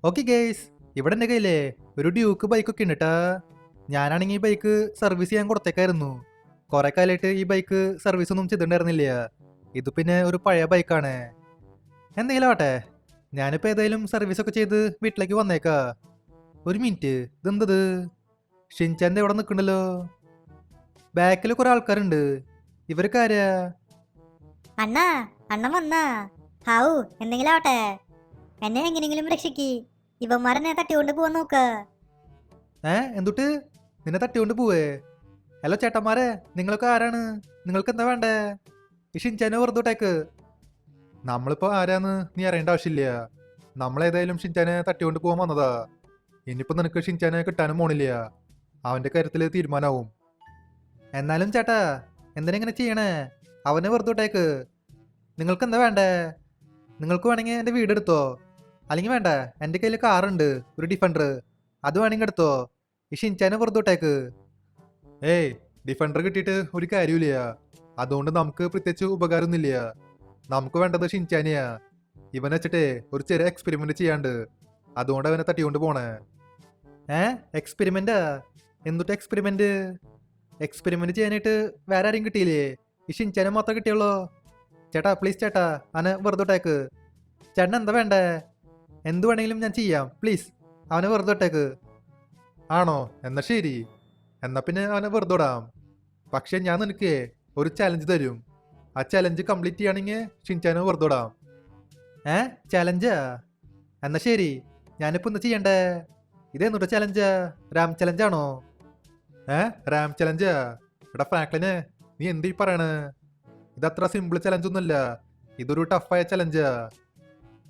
Okay guys, ഇവിടെ എൻ്റെ കയ്യിലേ ഒരു ഡ്യൂക്ക് ബൈക്കൊക്കെ ഉണ്ട് കേട്ടാ. ഞാനാണെങ്കിൽ ഈ ബൈക്ക് സർവീസ് ചെയ്യാൻ കൊടുത്തേക്കായിരുന്നു. കുറെ കാലമായിട്ട് ഈ ബൈക്ക് സർവീസ് ഒന്നും ചെയ്തിട്ടുണ്ടായിരുന്നില്ല. ഇത് പിന്നെ ഒരു പഴയ ബൈക്കാണ്. എന്തെങ്കിലും ആട്ടെ, ഞാനിപ്പോൾ ഏതായാലും സർവീസ് ഒക്കെ ചെയ്ത് വീട്ടിലേക്ക് വന്നേക്കാ. ഒരു മിനിറ്റ്, ഇതെന്തത്? ഷിൻചാൻ്റെ ഇവിടെ നിൽക്കണ്ടല്ലോ. ബാക്കിൽ കുറെ ആൾക്കാരുണ്ട്. ഇവരൊക്കെ ആരാ? അണ്ണാ, അണ്ണൻ വന്നാ? ഹാവു, എന്തെങ്കിലും ആവട്ടെ, എന്നെ എങ്ങനെയെങ്കിലും രക്ഷിക്ക്. ഇവന്മാരെന്നെ തട്ടിക്കൊണ്ട് പോവാൻ നോക്ക. എന്തുട്ട്? നിന്നെ തട്ടിക്കൊണ്ട് പോവേ? ഹലോ ചേട്ടന്മാരെ, നിങ്ങളൊക്കെ ആരാണ്? നിങ്ങൾക്ക് എന്താ വേണ്ടേ? ഈ ഷിൻചാനെ വെറുതോട്ടേക്ക്. നമ്മളിപ്പോ ആരാന്ന് നീ അറിയേണ്ട ആവശ്യമില്ല. നമ്മളേതായാലും ഷിൻചാനെ തട്ടിക്കൊണ്ട് പോകാൻ വന്നതാ. ഇനിയിപ്പോ നിനക്ക് ഷിൻചാനെ കിട്ടാനും പോണില്ല. അവന്റെ കാര്യത്തിൽ തീരുമാനമാവും. എന്നാലും ചേട്ടാ, എന്തിനാ ഇങ്ങനെ ചെയ്യണേ? അവനെ വെറുതോട്ടേക്ക്. നിങ്ങൾക്ക് എന്താ വേണ്ടേ? നിങ്ങൾക്ക് വേണമെങ്കിൽ എൻ്റെ വീടെടുത്തോ, അല്ലെങ്കിൽ വേണ്ട, എൻ്റെ കയ്യിൽ കാറുണ്ട്, ഒരു ഡിഫൻഡർ. അത് വേണമെങ്കിൽ എടുത്തോ. ഈ ഷിൻചാനെ വെറുതോട്ടേക്ക്. ഏയ്, ഡിഫൻഡർ കിട്ടിയിട്ട് ഒരു കാര്യമില്ല. അതുകൊണ്ട് നമുക്ക് പ്രത്യേകിച്ച് ഉപകാരമൊന്നുമില്ല. നമുക്ക് വേണ്ടത് ഷിൻചാനെയാ. ഇവനെ വെച്ചിട്ടേ ഒരു ചെറിയ എക്സ്പെരിമെന്റ് ചെയ്യാണ്ട്. അതുകൊണ്ട് അവനെ തട്ടിക്കൊണ്ട് പോണേ. എക്സ്പെരിമെന്റാ? എന്തുട്ട് എക്സ്പെരിമെന്റ്? എക്സ്പെരിമെന്റ് ചെയ്യാനായിട്ട് വേറെ ആരെയും കിട്ടിയില്ലേ? ഈ ഷിൻചാനെ മാത്രം കിട്ടിയുള്ളൂ. ചേട്ടാ പ്ലീസ് ചേട്ടാ, അവനെ വെറുതോട്ടേക്ക്. ചേട്ടൻ എന്താ വേണ്ടേ? എന്ത് വേണമെങ്കിലും ഞാൻ ചെയ്യാം, പ്ലീസ് അവനെ വെറുതോട്ടേക്ക്. ആണോ? എന്നാ ശരി, എന്നാ പിന്നെ അവനെ വെറുതോടാം. പക്ഷെ ഞാൻ നിനക്ക് ഒരു ചലഞ്ച് തരും. ആ ചലഞ്ച് കംപ്ലീറ്റ് ചെയ്യുകയാണെങ്കിൽ ഷിൻചാനെ വെറുതോടാം. ചലഞ്ചാ? എന്നാ ശരി, ഞാനിപ്പോ എന്താ ചെയ്യണ്ടേ? ഇതെന്നൂട്ട ചലഞ്ചാ? റാം ചലഞ്ചാണോ? റാം ചലഞ്ചാ? എടാ ഫ്രാങ്ക്ലിന്, നീ എന്തീ പറയണ്? ഇതത്ര സിമ്പിൾ ചലഞ്ച് ഒന്നുമല്ല. ഇതൊരു ടഫായ ചലഞ്ചാ.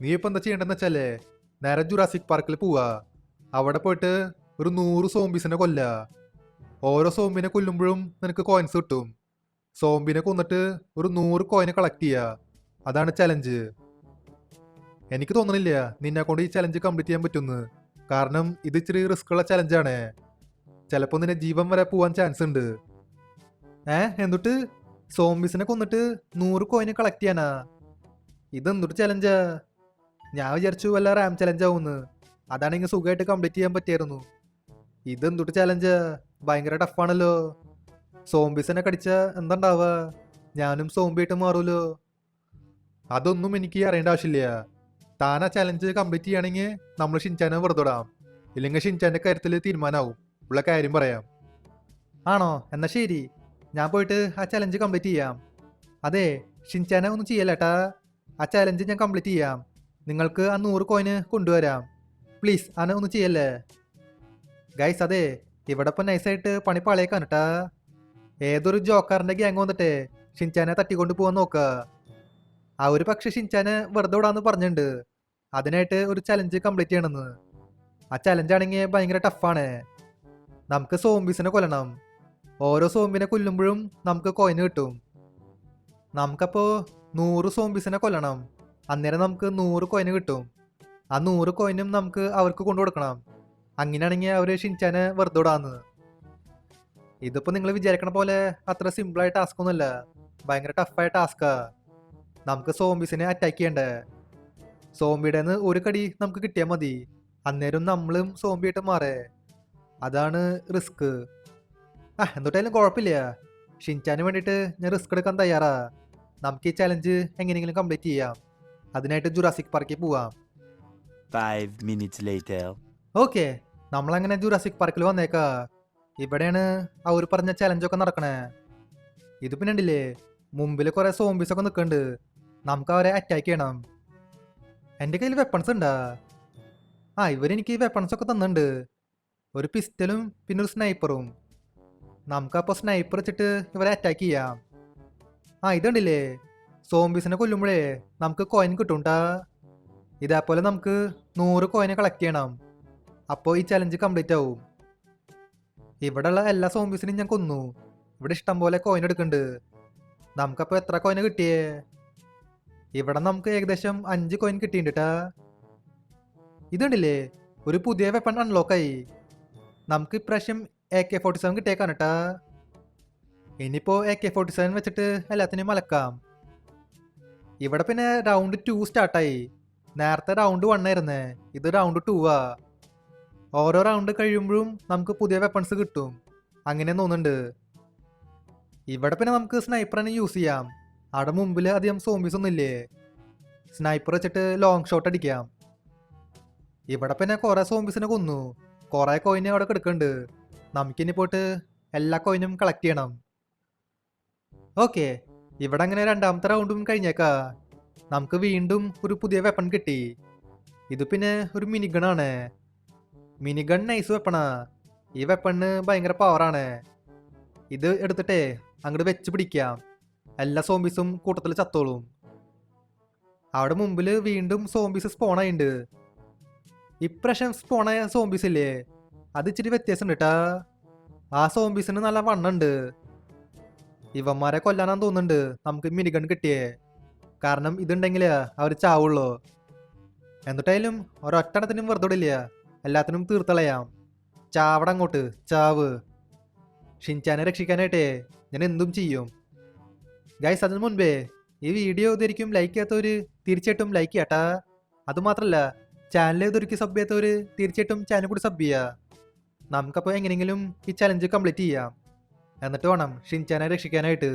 നീ ഇപ്പൊ എന്താ ചെയ്യണ്ടെന്ന് വെച്ചാലേ, നേരെ ജുറാസിക് പാർക്കിൽ പോവാ. അവിടെ പോയിട്ട് ഒരു 100 സോംബീസിനെ കൊല്ല. ഓരോ സോംബിനെ കൊല്ലുമ്പോഴും നിനക്ക് കോയിൻസ് കിട്ടും. സോംബിനെ കൊന്നിട്ട് ഒരു 100 കോയിനെ കളക്ട് ചെയ്യുക. അതാണ് ചലഞ്ച്. എനിക്ക് തോന്നണില്ല നിന്നെ കൊണ്ട് ഈ ചലഞ്ച് കംപ്ലീറ്റ് ചെയ്യാൻ പറ്റുമെന്ന്. കാരണം ഇത് ഇച്ചിരി റിസ്ക് ഉള്ള ചലഞ്ചാണ്. ചിലപ്പോൾ നിന്നെ ജീവൻ വരെ പോവാൻ ചാൻസ് ഉണ്ട്. എന്നിട്ട് സോംബീസിനെ കൊന്നിട്ട് 100 കോയിനെ കളക്ട് ചെയ്യാനാ? ഇതെന്തൊരു ചലഞ്ചാ? ഞാൻ വിചാരിച്ചു വല്ല റാം ചലഞ്ചാവൂന്ന്. അതാണെങ്കിൽ സുഖമായിട്ട് കംപ്ലീറ്റ് ചെയ്യാൻ പറ്റിയായിരുന്നു. ഇതെന്തൊട്ട് ചലഞ്ചാ? ഭയങ്കര ടഫാണല്ലോ. സോംബീസിനെ കടിച്ച എന്താണ്ടാവുക? ഞാനും സോംബിയായിട്ട് മാറൂലോ. അതൊന്നും എനിക്ക് അറിയേണ്ട ആവശ്യമില്ല. താൻ ആ ചലഞ്ച് കംപ്ലീറ്റ് ചെയ്യുകയാണെങ്കിൽ നമ്മൾ ഷിൻചാനെ വെറുതെടാം. ഇല്ലെങ്കിൽ ഷിൻചാന്റെ കാര്യത്തിൽ തീരുമാനമാവും. ഉള്ള കാര്യം പറയാം. ആണോ? എന്നാ ശരി, ഞാൻ പോയിട്ട് ആ ചലഞ്ച് കംപ്ലീറ്റ് ചെയ്യാം. അതെ, ഷിൻചാനെ ഒന്നും ചെയ്യല്ലേട്ടാ. ആ ചലഞ്ച് ഞാൻ കംപ്ലീറ്റ് ചെയ്യാം. നിങ്ങൾക്ക് ആ 100 കോയിന് കൊണ്ടുവരാം. പ്ലീസ് അവനെ ഒന്നും ചെയ്യല്ലേ ഗൈസ്. അതെ, ഇവിടെ ഇപ്പം നൈസായിട്ട് പണി പാളയേക്കാൻ കേട്ടാ. ഏതൊരു ജോക്കാറിന്റെ ഗ്യാങ് വന്നിട്ടേ ഷിൻചാനെ തട്ടിക്കൊണ്ട് പോകാൻ നോക്കുക. ആ ഒരു പക്ഷെ ഷിൻചാനെ വെറുതെ വിടാന്ന് പറഞ്ഞിട്ടുണ്ട്. അതിനായിട്ട് ഒരു ചലഞ്ച് കംപ്ലീറ്റ് ചെയ്യണമെന്ന്. ആ ചലഞ്ച് ആണെങ്കിൽ ഭയങ്കര ടഫാണ്. നമുക്ക് സോംബീസിനെ കൊല്ലണം. ഓരോ സോംബിനെ കൊല്ലുമ്പോഴും നമുക്ക് കോയിന് കിട്ടും. നമുക്കപ്പോ 100 സോംബീസിനെ കൊല്ലണം. അന്നേരം നമുക്ക് 100 കോയിന് കിട്ടും. ആ 100 കോയിനും നമുക്ക് അവർക്ക് കൊണ്ടു കൊടുക്കണം. അങ്ങനെയാണെങ്കിൽ അവര് ഷിൻചാനെ വെറുതെ വിടാന്ന്. ഇതിപ്പോ നിങ്ങൾ വിചാരിക്കണ പോലെ അത്ര സിമ്പിളായ ടാസ്ക് ഒന്നുമല്ല. ഭയങ്കര ടഫായ ടാസ്കാ. നമുക്ക് സോംബീസിനെ അറ്റാക്ക് ചെയ്യണ്ടേ. സോംബിയുടെ ഒരു കടി നമുക്ക് കിട്ടിയാൽ മതി. അന്നേരം നമ്മളും സോംബിയായിട്ട് മാറേ. അതാണ് റിസ്ക്. എന്തൊട്ടായാലും കുഴപ്പമില്ല. ഷിൻചാന് വേണ്ടിയിട്ട് ഞാൻ റിസ്ക് എടുക്കാൻ തയ്യാറാ. നമുക്ക് ഈ ചലഞ്ച് എങ്ങനെയെങ്കിലും കംപ്ലീറ്റ് ചെയ്യാം. അതിനായിട്ട് ജുറാസിക് പാർക്കിൽ പോവാം. 5 minutes later. ഓക്കെ, നമ്മളങ്ങനെ ജുറാസിക് പാർക്കിൽ വന്നേക്കാ. ഇവിടെയാണ് അവർ പറഞ്ഞ ചലഞ്ചൊക്കെ നടക്കണേ. ഇത് പിന്നെ ഉണ്ടില്ലേ, മുമ്പിൽ കുറെ സോംബീസ് ഒക്കെ നിൽക്കുന്നുണ്ട്. നമുക്ക് അവരെ അറ്റാക്ക് ചെയ്യണം. എൻ്റെ കയ്യിൽ വെപ്പൺസ് ഉണ്ടാ? ഇവരെനിക്ക് വെപ്പൺസ് ഒക്കെ തന്നിട്ടുണ്ട്. ഒരു പിസ്റ്റലും പിന്നെ ഒരു സ്നൈപ്പറും. നമുക്കപ്പോൾ സ്നൈപ്പർ വെച്ചിട്ട് ഇവരെ അറ്റാക്ക് ചെയ്യാം. ഇതുണ്ടില്ലേ, സോംബീസിനെ കൊല്ലുമ്പോഴേ നമുക്ക് കോയിൻ കിട്ടുംട്ടാ. ഇതേപോലെ നമുക്ക് 100 കോയിനെ കളക്ട് ചെയ്യണം. അപ്പോൾ ഈ ചലഞ്ച് കംപ്ലീറ്റ് ആവും. ഇവിടെയുള്ള എല്ലാ സോംബീസിനും ഞാൻ കൊന്നു. ഇവിടെ ഇഷ്ടം പോലെ കോയിൻ എടുക്കുന്നുണ്ട്. നമുക്കപ്പോൾ എത്ര കോയിന് കിട്ടിയേ? ഇവിടെ നമുക്ക് ഏകദേശം 5 കോയിൻ കിട്ടിയിട്ടാ. ഇതുണ്ടില്ലേ, ഒരു പുതിയ വെപ്പൺ അൺലോക്കായി. നമുക്ക് ഇപ്രാവശ്യം AK-47 കിട്ടിയേക്കാണ് കേട്ടാ. ഇനിയിപ്പോൾ AK-47 വെച്ചിട്ട് എല്ലാത്തിനെയും മലക്കാം. ഇവിടെ പിന്നെ റൗണ്ട് 2 സ്റ്റാർട്ടായി. നേരത്തെ റൗണ്ട് 1 ആയിരുന്നേ, ഇത് റൗണ്ട് 2 ആ. ഓരോ റൗണ്ട് കഴിയുമ്പോഴും നമുക്ക് പുതിയ വെപ്പൺസ് കിട്ടും, അങ്ങനെ തോന്നുന്നുണ്ട്. ഇവിടെ പിന്നെ നമുക്ക് സ്നൈപ്പർ തന്നെ യൂസ് ചെയ്യാം. അവിടെ മുമ്പിൽ അധികം സോംബീസ് ഒന്നും ഇല്ലേ, സ്നൈപ്പർ വെച്ചിട്ട് ലോങ് ഷോട്ട് അടിക്കാം. ഇവിടെ പിന്നെ കുറെ സോംബീസിനെ കൊന്നു, കുറെ കോയിന് അവിടെ കിടക്കുന്നുണ്ട്. നമുക്കിനി പോയിട്ട് എല്ലാ കോയിനും കളക്ട് ചെയ്യണം. ഓക്കെ, ഇവിടെ അങ്ങനെ രണ്ടാമത്തെ റൗണ്ടും കഴിഞ്ഞേക്കാ. നമുക്ക് വീണ്ടും ഒരു പുതിയ വെപ്പൺ കിട്ടി. ഇത് പിന്നെ ഒരു മിനിഗണാണ്. മിനിഗൺ നൈസ് വെപ്പണാ. ഈ വെപ്പണ് ഭയങ്കര പവറാണ്. ഇത് എടുത്തിട്ടേ അങ്ങോട്ട് വെച്ച് പിടിക്കാം, എല്ലാ സോംബീസും കൂട്ടത്തിൽ ചത്തോളും. അവിടെ മുമ്പിൽ വീണ്ടും സോംബീസ് സ്പോണായിണ്ട്. ഇപ്രാവശ്യം സ്പോണായ സോംബീസ് ഇല്ലേ, അത് ഇച്ചിരി വ്യത്യാസം കേട്ടാ. ആ സോംബീസിന് നല്ല വണ്ണുണ്ട്. ഇവന്മാരെ കൊല്ലാനാന്ന് തോന്നുന്നുണ്ട് നമുക്ക് മിനിഗൺ കിട്ടിയേ, കാരണം ഇതുണ്ടെങ്കിലേ അവർ ചാവുള്ളൂ. എന്നിട്ടായാലും ഒരൊറ്റണത്തിനും വെറുതെ ഇല്ല, എല്ലാത്തിനും തീർത്തളയാം. ചാവട അങ്ങോട്ട് ചാവ്. ഷിൻചാനെ രക്ഷിക്കാനായിട്ടേ ഞാൻ എന്തും ചെയ്യും. ഗൈസ്, അതിന് മുൻപേ ഈ വീഡിയോ ഇതായിരിക്കും ലൈക്ക് ചെയ്യാത്തവര് തീർച്ചയായിട്ടും ലൈക്ക് ചെയ്യാട്ടാ. അതുമാത്രല്ല, ചാനൽ ഇതൊരുക്കി സബ് ചെയ്യാത്തവര് തീർച്ചയായിട്ടും ചാനൽ കൂടി സബ് ചെയ്യുക. നമുക്കപ്പോൾ എങ്ങനെയെങ്കിലും ഈ ചലഞ്ച് കംപ്ലീറ്റ് ചെയ്യാം, എന്നിട്ട് വേണം ഷിൻചാനെ രക്ഷിക്കാനായിട്ട്.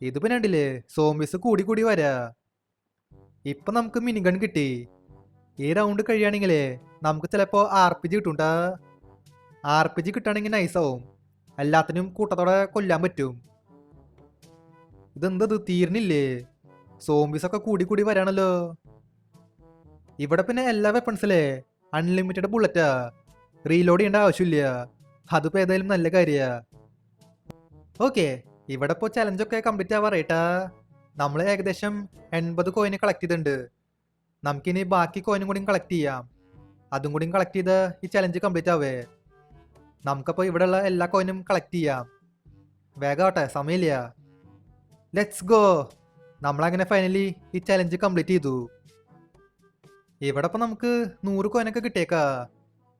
ഇത് പിന്നെ കണ്ടില്ലേ, സോംബീസ് കൂടി കൂടി വരാ. ഇപ്പൊ നമുക്ക് മിനിഗൺ കിട്ടി. ഈ റൗണ്ട് കഴിയുകയാണെങ്കിലേ നമുക്ക് ചിലപ്പോൾ RPG കിട്ടുണ്ടാ. RPG കിട്ടുകയാണെങ്കിൽ നൈസാവും, എല്ലാത്തിനും കൂട്ടത്തോടെ കൊല്ലാൻ പറ്റും. ഇതെന്തത് തീർന്നില്ലേ, സോംബീസൊക്കെ കൂടി കൂടി വരാണല്ലോ. ഇവിടെ പിന്നെ എല്ലാ വെപ്പൺസിലെ അൺലിമിറ്റഡ് ബുള്ളറ്റാ, റീലോഡ് ചെയ്യേണ്ട ആവശ്യമില്ല. അതിപ്പോൾ ഏതായാലും നല്ല കാര്യാ. ഓക്കെ, ഇവിടെ ഇപ്പോൾ ചലഞ്ചൊക്കെ കംപ്ലീറ്റ് ആവാറേട്ടാ. നമ്മൾ ഏകദേശം 80 കോയിന് കളക്ട് ചെയ്തിട്ടുണ്ട്. നമുക്കിനി ബാക്കി കോയിനും കൂടി കളക്ട് ചെയ്യാം. അതും കൂടി കളക്ട് ചെയ്ത് ഈ ചലഞ്ച് കംപ്ലീറ്റ് ആവേ. നമുക്കപ്പോൾ ഇവിടെയുള്ള എല്ലാ കോയിനും കളക്ട് ചെയ്യാം. വേഗാവട്ടെ, സമയമില്ല. Let's go. നമ്മളങ്ങനെ ഫൈനലി ഈ ചലഞ്ച് കംപ്ലീറ്റ് ചെയ്തു. ഇവിടെ ഇപ്പം നമുക്ക് 100 കോയിനൊക്കെ കിട്ടിയേക്കാ.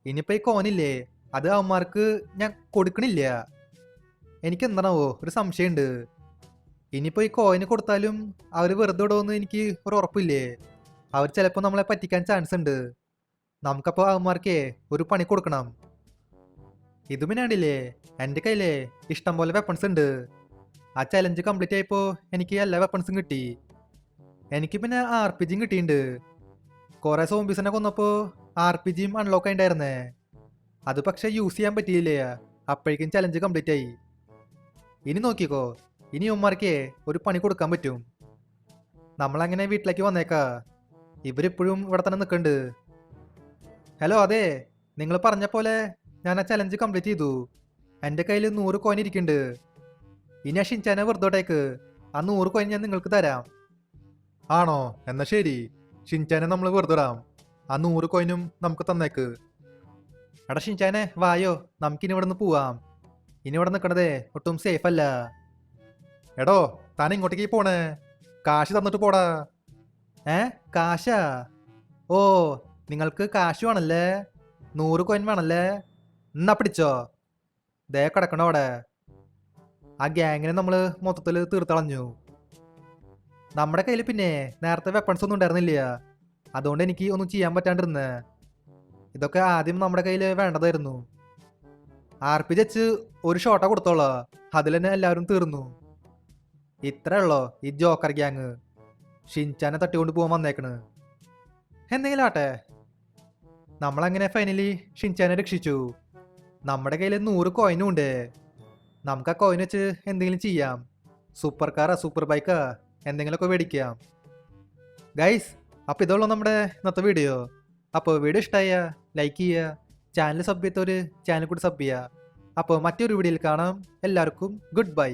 ഇനിയിപ്പോൾ ഈ കോയിനില്ലേ, അത് അവന്മാർക്ക് ഞാൻ കൊടുക്കണില്ല. എനിക്ക് എന്താണാവോ ഒരു സംശയമുണ്ട്. ഇനിയിപ്പോൾ ഈ കോയിന് കൊടുത്താലും അവർ വെറുതെ ഇടുമെന്ന് എനിക്ക് ഒരു ഉറപ്പില്ലേ. അവർ ചിലപ്പോൾ നമ്മളെ പറ്റിക്കാൻ ചാൻസ് ഉണ്ട്. നമുക്കപ്പോൾ അവന്മാർക്കേ ഒരു പണി കൊടുക്കണം. ഇത് പിന്നെ കണ്ടില്ലേ, എൻ്റെ കയ്യിലേ ഇഷ്ടം പോലെ വെപ്പൺസ് ഉണ്ട്. ആ ചലഞ്ച് കംപ്ലീറ്റ് ആയപ്പോൾ എനിക്ക് എല്ലാ വെപ്പൺസും കിട്ടി. എനിക്ക് പിന്നെ RPGയും കിട്ടിയിട്ടുണ്ട്. കുറേ സോംബീസിനെ കൊന്നപ്പോൾ RPGയും അൺലോക്ക് ആയിണ്ടായിരുന്നേ. അത് പക്ഷെ യൂസ് ചെയ്യാൻ പറ്റിയില്ലേ, അപ്പോഴേക്കും ചലഞ്ച് കംപ്ലീറ്റ് ആയി. ഇനി നോക്കിക്കോ, ഇനി ഉമ്മാർക്കേ ഒരു പണി കൊടുക്കാൻ പറ്റും. നമ്മളങ്ങനെ വീട്ടിലേക്ക് വന്നേക്കാ. ഇവരിപ്പോഴും ഇവിടെ തന്നെ നിൽക്കുന്നുണ്ട്. ഹലോ, അതെ, നിങ്ങൾ പറഞ്ഞ പോലെ ഞാൻ ആ ചലഞ്ച് കംപ്ലീറ്റ് ചെയ്തു. എൻ്റെ കയ്യിൽ 100 കോയിൻ ഇരിക്കുന്നുണ്ട്. ഇനി ആ ഷിൻചാനെ വെറുതോട്ടേക്ക് ആ 100 കോയിൻ ഞാൻ നിങ്ങൾക്ക് തരാം. ആണോ? എന്നാ ശരി, ഷിൻചാനെ നമ്മൾ വെറുതെടാം. ആ 100 കോയിനും നമുക്ക് തന്നേക്ക്. എടാ ഷിൻചാനെ വായോ, നമുക്കിനി ഇവിടെ നിന്ന് പോവാം. ഇനി ഇവിടെ നിൽക്കണതേ ഒട്ടും സേഫ് അല്ല. എടോ, താൻ ഇങ്ങോട്ടേക്ക് പോണേ, കാശ് തന്നിട്ട് പോടാ. കാശാ? ഓ, നിങ്ങൾക്ക് കാശ് വേണല്ലേ, 100 കോയിൻ വേണല്ലേ? എന്നാ പിടിച്ചോ, ദേ കിടക്കണോ അവിടെ. ആ ഗ്യാങ്ങിനെ നമ്മൾ മൊത്തത്തിൽ തീർത്തളഞ്ഞു. നമ്മുടെ കയ്യിൽ പിന്നെ നേരത്തെ വെപ്പൺസ് ഒന്നും ഉണ്ടായിരുന്നില്ല, അതുകൊണ്ട് എനിക്ക് ഒന്നും ചെയ്യാൻ പറ്റാണ്ടിരുന്നേ. ഇതൊക്കെ ആദ്യം നമ്മുടെ കയ്യിൽ വേണ്ടതായിരുന്നു. RPG വെച്ച് ഒരു ഷോട്ടാ കൊടുത്തോളാ, അതിൽ തന്നെ എല്ലാവരും തീർന്നു. ഇത്രേ ഉള്ളോ ഈ ജോക്കർ ഗ്യാങ്. ഷിൻചാനെ തട്ടിക്കൊണ്ട് പോകാൻ വന്നേക്കണ്. എന്തെങ്കിലും ആട്ടെ, നമ്മളങ്ങനെ ഫൈനലി ഷിൻചാനെ രക്ഷിച്ചു. നമ്മുടെ കയ്യിൽ 100 കോയിനും ഉണ്ട്. നമുക്ക് ആ കോയിൻ വെച്ച് എന്തെങ്കിലും ചെയ്യാം. സൂപ്പർ കാറാ, സൂപ്പർ ബൈക്കാ, എന്തെങ്കിലുമൊക്കെ മേടിക്കാം. ഗൈസ്, അപ്പോൾ ഇതുള്ളൂ നമ്മുടെ ഇന്നത്തെ വീഡിയോ. അപ്പോൾ വീഡിയോ ഇഷ്ടമായ ലൈക്ക് ചെയ്യുക, ചാനൽ സബ് ചെയ്യാത്തവർ ചാനൽ കൂടി സബ് ചെയ്യുക. അപ്പോൾ മറ്റൊരു വീഡിയോയിൽ കാണാം. എല്ലാവർക്കും ഗുഡ് ബൈ.